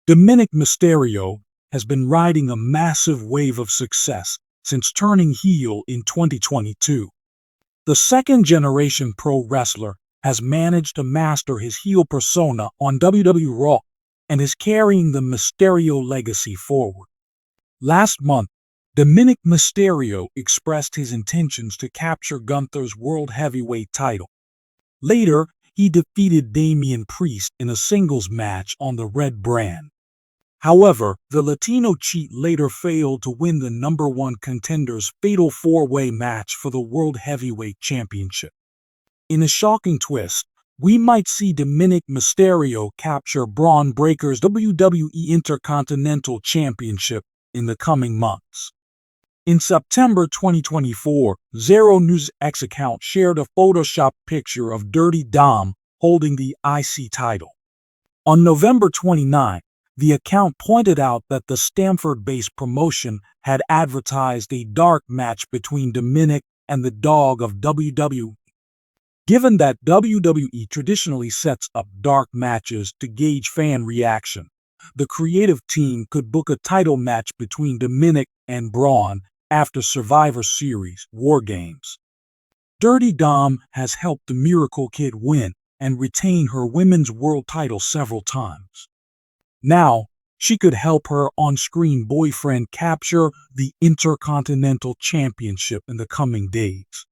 Dominik Mysterio has been riding a massive wave of success since turning heel in 2022. The second-generation pro wrestler has managed to master his heel persona on WWE Raw and is carrying the Mysterio legacy forward. Last month, Dominik Mysterio expressed his intentions to capture Gunther's World Heavyweight title. Later, he defeated Damian Priest in a singles match on the Red brand. However, the Latino cheat later failed to win the #1 contender's fatal four-way match for the World Heavyweight Championship. In a shocking twist, we might see Dominik Mysterio capture Braun Breaker's WWE Intercontinental Championship in the coming months. In September 2024, Zero News X account shared a Photoshop picture of Dirty Dom holding the IC title. On November 29, the account pointed out that the Stamford-based promotion had advertised a dark match between Dominic and the Dog of WWE. Given that WWE traditionally sets up dark matches to gauge fan reaction, the creative team could book a title match between Dominic and Braun after Survivor Series War Games. Dirty Dom has helped the Miracle Kid win and retain her women's world title several times. Now, she could help her on-screen boyfriend capture the Intercontinental Championship in the coming days.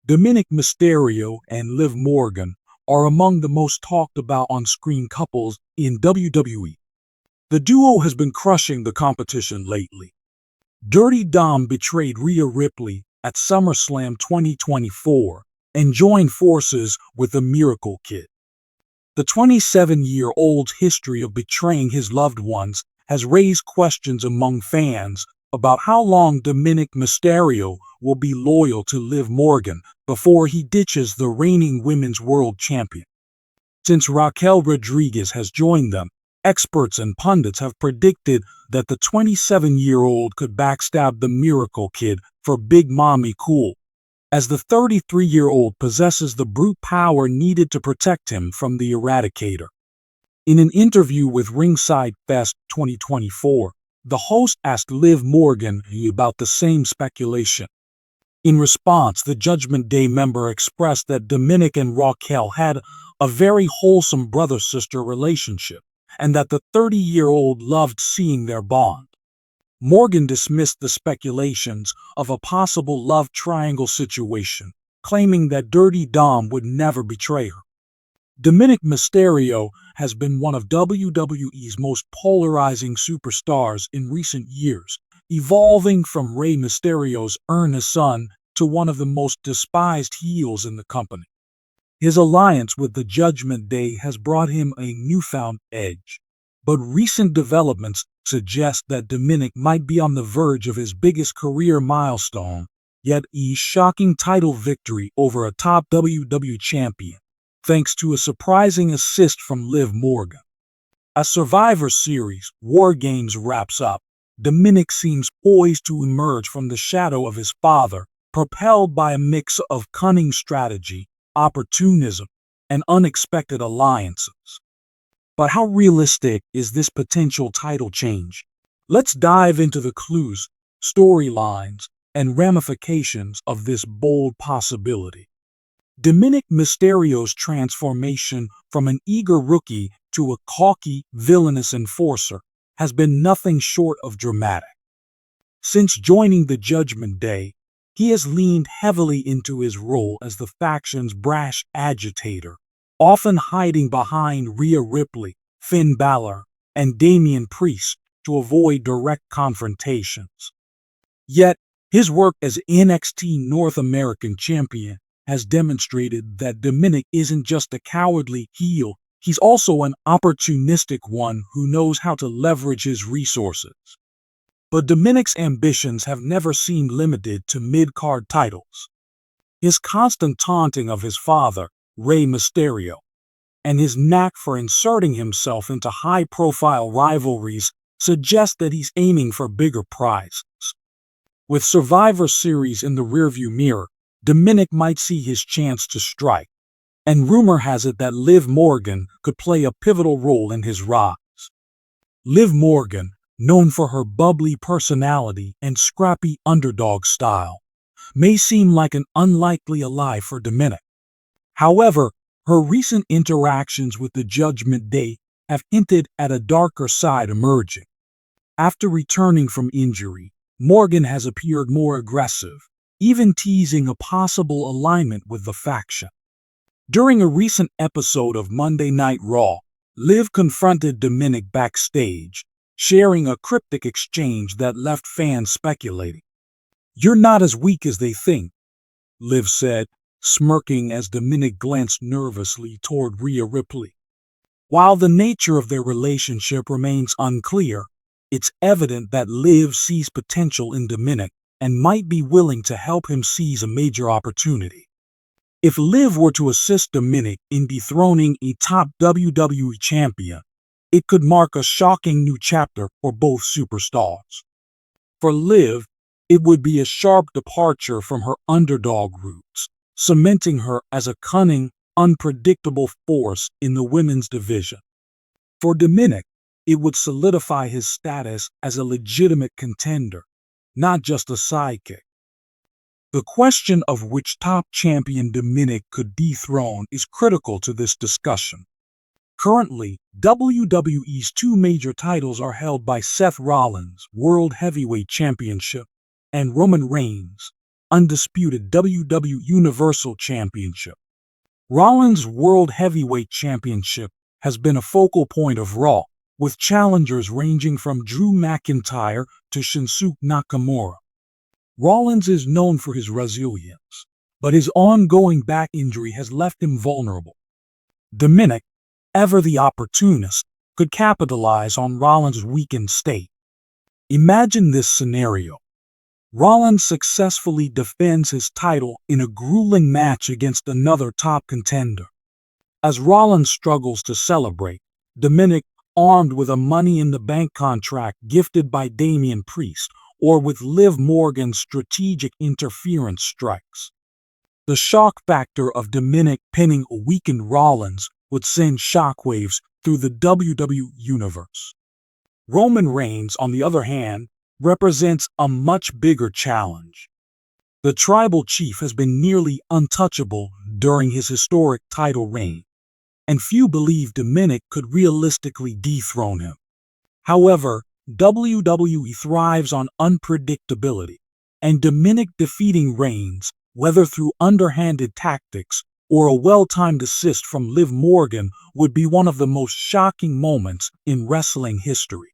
Dominik Mysterio and Liv Morgan are among the most talked about on-screen couples in WWE. The duo has been crushing the competition lately. Dirty Dom betrayed Rhea Ripley at SummerSlam 2024 and joined forces with the Miracle Kid. The 27-year-old's history of betraying his loved ones has raised questions among fans about how long Dominik Mysterio will be loyal to Liv Morgan before he ditches the reigning women's world champion. Since Raquel Rodriguez has joined them, experts and pundits have predicted that the 27-year-old could backstab the Miracle Kid for Big Mommy Cool, as the 33-year-old possesses the brute power needed to protect him from the Eradicator. In an interview with Ringside Fest 2024, the host asked Liv Morgan about the same speculation. In response, the Judgment Day member expressed that Dominic and Raquel had a very wholesome brother-sister relationship, and that the 30-year-old loved seeing their bond. Morgan dismissed the speculations of a possible love triangle situation, claiming that Dirty Dom would never betray her. Dominik Mysterio has been one of WWE's most polarizing superstars in recent years, evolving from Rey Mysterio's earnest son to one of the most despised heels in the company. His alliance with the Judgment Day has brought him a newfound edge, but recent developments suggest that Dominic might be on the verge of his biggest career milestone, yet a shocking title victory over a top WWE champion, thanks to a surprising assist from Liv Morgan. As Survivor Series War Games wraps up, Dominic seems poised to emerge from the shadow of his father, propelled by a mix of cunning strategy, opportunism, and unexpected alliances. But how realistic is this potential title change? Let's dive into the clues, storylines, and ramifications of this bold possibility. Dominik Mysterio's transformation from an eager rookie to a cocky, villainous enforcer has been nothing short of dramatic. Since joining the Judgment Day, he has leaned heavily into his role as the faction's brash agitator, often hiding behind Rhea Ripley, Finn Balor, and Damian Priest to avoid direct confrontations. Yet, his work as NXT North American champion has demonstrated that Dominic isn't just a cowardly heel, he's also an opportunistic one who knows how to leverage his resources. But Dominic's ambitions have never seemed limited to mid-card titles. His constant taunting of his father, Rey Mysterio, and his knack for inserting himself into high-profile rivalries suggest that he's aiming for bigger prizes. With Survivor Series in the rearview mirror, Dominic might see his chance to strike, and rumor has it that Liv Morgan could play a pivotal role in his rise. Liv Morgan, known for her bubbly personality and scrappy underdog style, may seem like an unlikely ally for Dominic. However, her recent interactions with the Judgment Day have hinted at a darker side emerging. After returning from injury, Morgan has appeared more aggressive, even teasing a possible alignment with the faction. During a recent episode of Monday Night Raw, Liv confronted Dominic backstage, sharing a cryptic exchange that left fans speculating. "You're not as weak as they think," Liv said, smirking as Dominic glanced nervously toward Rhea Ripley. While the nature of their relationship remains unclear, it's evident that Liv sees potential in Dominic and might be willing to help him seize a major opportunity. If Liv were to assist Dominic in dethroning a top WWE champion, it could mark a shocking new chapter for both superstars. For Liv, it would be a sharp departure from her underdog roots, cementing her as a cunning, unpredictable force in the women's division. For Dominic, it would solidify his status as a legitimate contender, not just a sidekick. The question of which top champion Dominic could dethrone is critical to this discussion. Currently, WWE's two major titles are held by Seth Rollins' World Heavyweight Championship and Roman Reigns' undisputed WWE Universal Championship. Rollins' World Heavyweight Championship has been a focal point of Raw, with challengers ranging from Drew McIntyre to Shinsuke Nakamura. Rollins is known for his resilience, but his ongoing back injury has left him vulnerable. Dominic, ever the opportunist, could capitalize on Rollins' weakened state. Imagine this scenario. Rollins successfully defends his title in a grueling match against another top contender. As Rollins struggles to celebrate, Dominic, armed with a Money in the Bank contract gifted by Damian Priest, or with Liv Morgan's strategic interference strikes. The shock factor of Dominic pinning a weakened Rollins would send shockwaves through the WWE Universe. Roman Reigns, on the other hand, represents a much bigger challenge. The tribal chief has been nearly untouchable during his historic title reign, and few believe Dominic could realistically dethrone him. However, WWE thrives on unpredictability, and Dominic defeating Reigns, whether through underhanded tactics or a well-timed assist from Liv Morgan, would be one of the most shocking moments in wrestling history.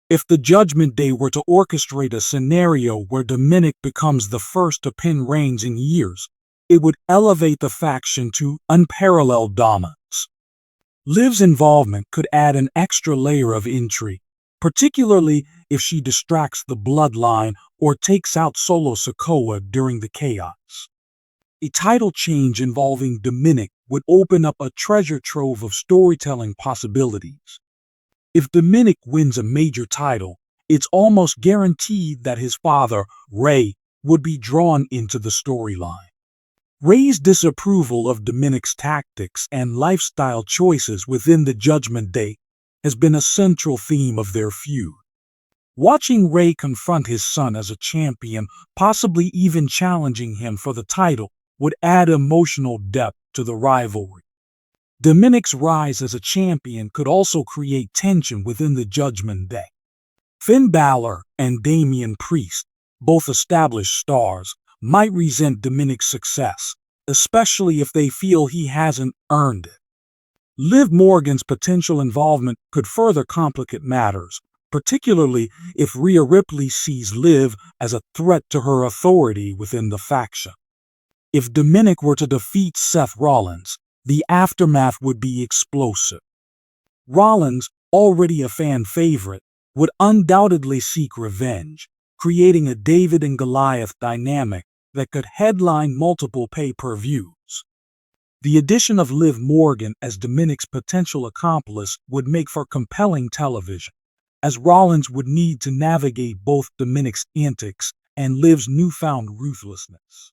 If the Judgment Day were to orchestrate a scenario where Dominic becomes the first to pin Reigns in years, it would elevate the faction to unparalleled dominance. Liv's involvement could add an extra layer of intrigue, particularly if she distracts the bloodline or takes out Solo Sikoa during the chaos. A title change involving Dominic would open up a treasure trove of storytelling possibilities. If Dominic wins a major title, it's almost guaranteed that his father, Rey, would be drawn into the storyline. Rey's disapproval of Dominic's tactics and lifestyle choices within the Judgment Day has been a central theme of their feud. Watching Rey confront his son as a champion, possibly even challenging him for the title, would add emotional depth to the rivalry. Dominic's rise as a champion could also create tension within the Judgment Day. Finn Balor and Damian Priest, both established stars, might resent Dominic's success, especially if they feel he hasn't earned it. Liv Morgan's potential involvement could further complicate matters, particularly if Rhea Ripley sees Liv as a threat to her authority within the faction. If Dominic were to defeat Seth Rollins, the aftermath would be explosive. Rollins, already a fan favorite, would undoubtedly seek revenge, creating a David and Goliath dynamic that could headline multiple pay-per-views. The addition of Liv Morgan as Dominic's potential accomplice would make for compelling television, as Rollins would need to navigate both Dominic's antics and Liv's newfound ruthlessness.